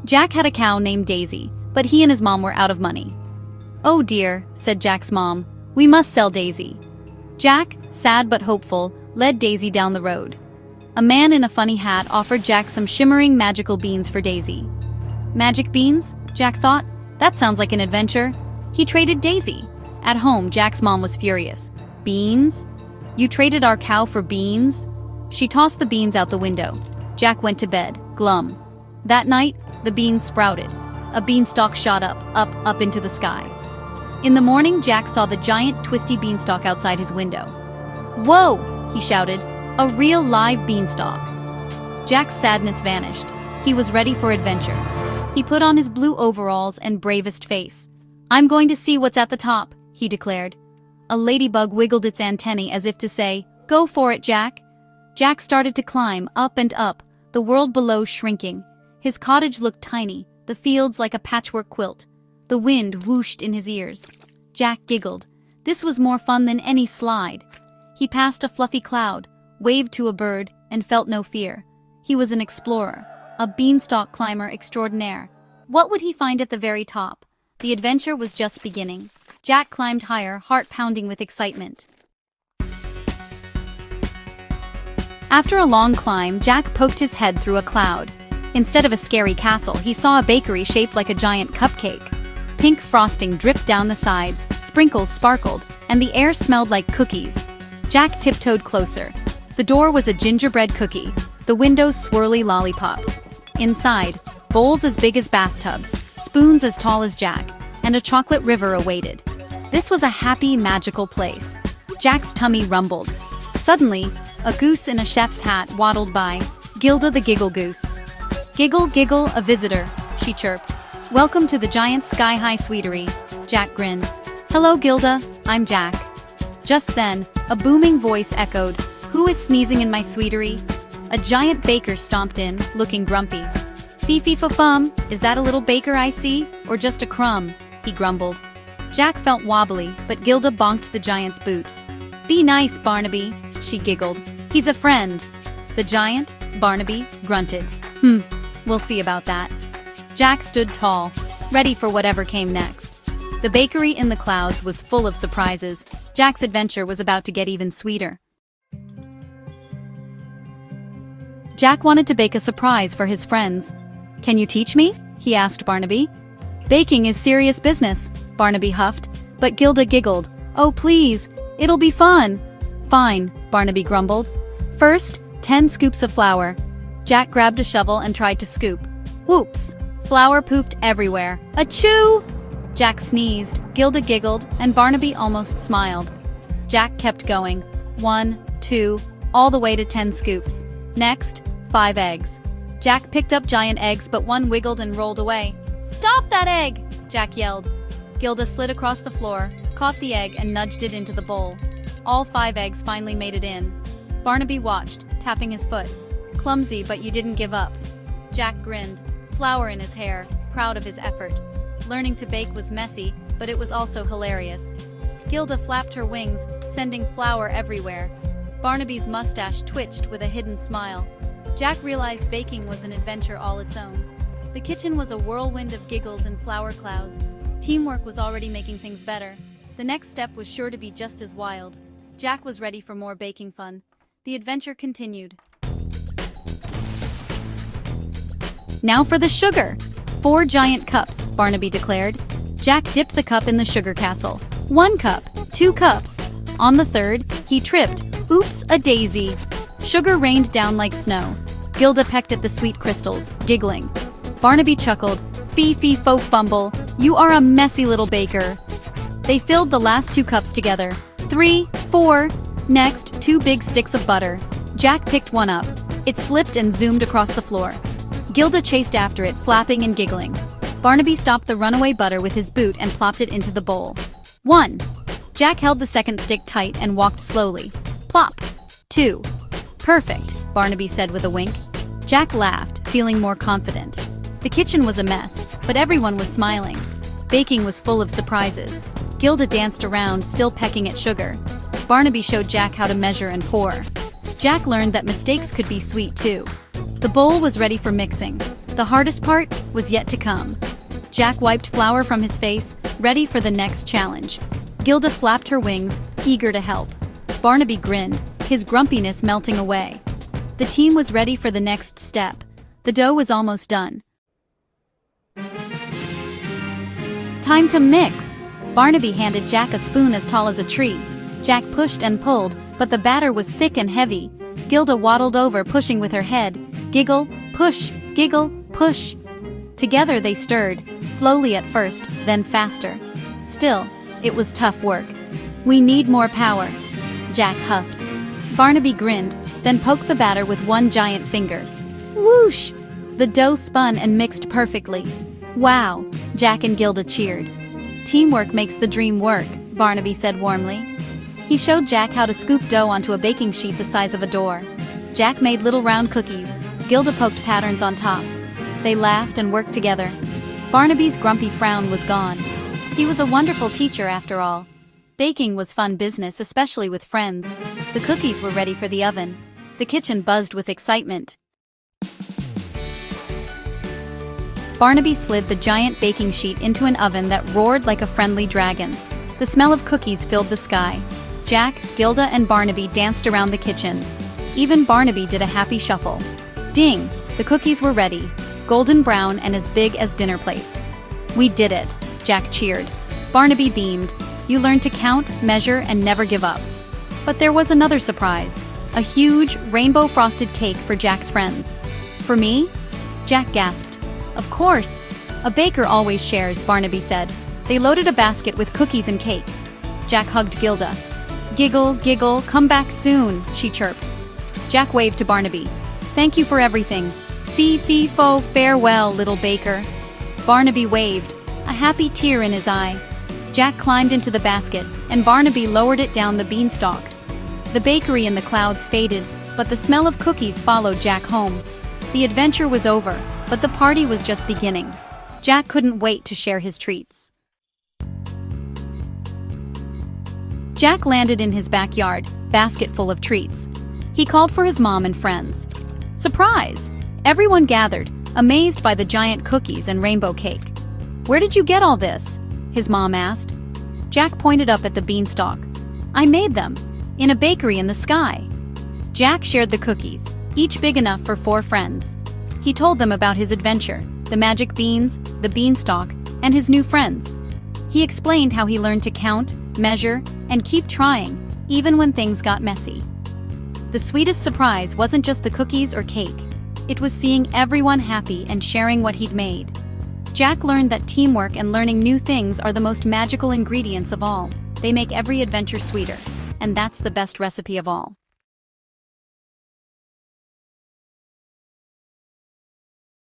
Jack had a cow named Daisy, but he and his mom were out of money. "Oh dear," said Jack's mom, "we must sell Daisy." Jack, sad but hopeful, led Daisy down the road. A man in a funny hat offered Jack some shimmering magical beans for Daisy. Magic beans? Jack thought. That sounds like an adventure. He traded Daisy. At home, Jack's mom was furious. "Beans? You traded our cow for beans?" She tossed the beans out the window. Jack went to bed, glum. That night, the beans sprouted. A beanstalk shot up into the sky. In the morning, Jack saw the giant, twisty beanstalk outside his window. "Whoa!" he shouted. "A real live beanstalk." Jack's sadness vanished. He was ready for adventure. He put on his blue overalls and bravest face. "I'm going to see what's at the top," he declared. A ladybug wiggled its antennae as if to say, "Go for it, Jack." Jack started to climb up and up, the world below shrinking. His cottage looked tiny, the fields like a patchwork quilt. The wind whooshed in his ears. Jack giggled. This was more fun than any slide. He passed a fluffy cloud, waved to a bird, and felt no fear. He was an explorer, a beanstalk climber extraordinaire. What would he find at the very top? The adventure was just beginning. Jack climbed higher, heart pounding with excitement. After a long climb, Jack poked his head through a cloud. Instead of a scary castle, he saw a bakery shaped like a giant cupcake. Pink frosting dripped down the sides, sprinkles sparkled, and the air smelled like cookies. Jack tiptoed closer. The door was a gingerbread cookie, the windows swirly lollipops. Inside, bowls as big as bathtubs, spoons as tall as Jack, and a chocolate river awaited. This was a happy, magical place. Jack's tummy rumbled. Suddenly, a goose in a chef's hat waddled by. Gilda the giggle goose. "Giggle, giggle, a visitor," she chirped. "Welcome to the giant sky-high sweetery." Jack grinned. "Hello, Gilda, I'm Jack." Just then, a booming voice echoed, "Who is sneezing in my sweetery?" A giant baker stomped in, looking grumpy. "Fee-fee-fo-fum, is that a little baker I see, or just a crumb?" he grumbled. Jack felt wobbly, but Gilda bonked the giant's boot. "Be nice, Barnaby," she giggled. "He's a friend." The giant, Barnaby, grunted. We'll see about that." Jack stood tall, ready for whatever came next. The bakery in the clouds was full of surprises. Jack's adventure was about to get even sweeter. Jack wanted to bake a surprise for his friends. "Can you teach me?" he asked Barnaby. "Baking is serious business," Barnaby huffed, but Gilda giggled. "Oh please, it'll be fun." "Fine," Barnaby grumbled. "First, 10 scoops of flour." Jack grabbed a shovel and tried to scoop. Whoops! Flour poofed everywhere. "Achoo!" Jack sneezed, Gilda giggled, and Barnaby almost smiled. Jack kept going. 1, 2, all the way to 10 scoops. Next, 5 eggs. Jack picked up giant eggs, but one wiggled and rolled away. "Stop that egg!" Jack yelled. Gilda slid across the floor, caught the egg, and nudged it into the bowl. All 5 eggs finally made it in. Barnaby watched, tapping his foot. "Clumsy, but you didn't give up." Jack grinned, flour in his hair, proud of his effort. Learning to bake was messy, but it was also hilarious. Gilda flapped her wings, sending flour everywhere. Barnaby's mustache twitched with a hidden smile. Jack realized baking was an adventure all its own. The kitchen was a whirlwind of giggles and flour clouds. Teamwork was already making things better. The next step was sure to be just as wild. Jack was ready for more baking fun. The adventure continued. "Now for the sugar!" 4 giant cups, Barnaby declared. Jack dipped the cup in the sugar castle. 1 cup, 2 cups. On the third, he tripped. Oops, a daisy. Sugar rained down like snow. Gilda pecked at the sweet crystals, giggling. Barnaby chuckled. "Fee-fee-fo-fumble, you are a messy little baker." They filled the last 2 cups together. 3, 4. Next, 2 big sticks of butter. Jack picked one up. It slipped and zoomed across the floor. Gilda chased after it, flapping and giggling. Barnaby stopped the runaway butter with his boot and plopped it into the bowl. 1. Jack held the second stick tight and walked slowly. Plop. 2. "Perfect," Barnaby said with a wink. Jack laughed, feeling more confident. The kitchen was a mess, but everyone was smiling. Baking was full of surprises. Gilda danced around, still pecking at sugar. Barnaby showed Jack how to measure and pour. Jack learned that mistakes could be sweet too. The bowl was ready for mixing. The hardest part was yet to come. Jack wiped flour from his face, ready for the next challenge. Gilda flapped her wings, eager to help. Barnaby grinned, his grumpiness melting away. The team was ready for the next step. The dough was almost done. Time to mix! Barnaby handed Jack a spoon as tall as a tree. Jack pushed and pulled, but the batter was thick and heavy. Gilda waddled over, pushing with her head. Giggle, push, giggle, push. Together they stirred, slowly at first, then faster. Still, it was tough work. We need more power, Jack huffed. Barnaby grinned, then poked the batter with one giant finger. Whoosh! The dough spun and mixed perfectly. Wow, Jack and Gilda cheered. Teamwork makes the dream work, Barnaby said warmly. He showed Jack how to scoop dough onto a baking sheet the size of a door. Jack made little round cookies. Gilda poked patterns on top. They laughed and worked together. Barnaby's grumpy frown was gone. He was a wonderful teacher after all. Baking was fun business, especially with friends. The cookies were ready for the oven. The kitchen buzzed with excitement. Barnaby slid the giant baking sheet into an oven that roared like a friendly dragon. The smell of cookies filled the sky. Jack, Gilda, and Barnaby danced around the kitchen. Even Barnaby did a happy shuffle. Ding! The cookies were ready, golden brown and as big as dinner plates. We did it, Jack cheered. Barnaby beamed. You learned to count, measure, and never give up. But there was another surprise. A huge, rainbow-frosted cake for Jack's friends. For me? Jack gasped. Of course! A baker always shares, Barnaby said. They loaded a basket with cookies and cake. Jack hugged Gilda. Giggle, giggle, come back soon, she chirped. Jack waved to Barnaby. Thank you for everything. Fee, fee, fo, farewell, little baker. Barnaby waved, a happy tear in his eye. Jack climbed into the basket, and Barnaby lowered it down the beanstalk. The bakery in the clouds faded, but the smell of cookies followed Jack home. The adventure was over, but the party was just beginning. Jack couldn't wait to share his treats. Jack landed in his backyard, basket full of treats. He called for his mom and friends. Surprise! Everyone gathered, amazed by the giant cookies and rainbow cake. Where did you get all this? His mom asked. Jack pointed up at the beanstalk. I made them, in a bakery in the sky. Jack shared the cookies, each big enough for 4 friends. He told them about his adventure, the magic beans, the beanstalk, and his new friends. He explained how he learned to count, measure, and keep trying, even when things got messy. The sweetest surprise wasn't just the cookies or cake. It was seeing everyone happy and sharing what he'd made. Jack learned that teamwork and learning new things are the most magical ingredients of all. They make every adventure sweeter, and that's the best recipe of all.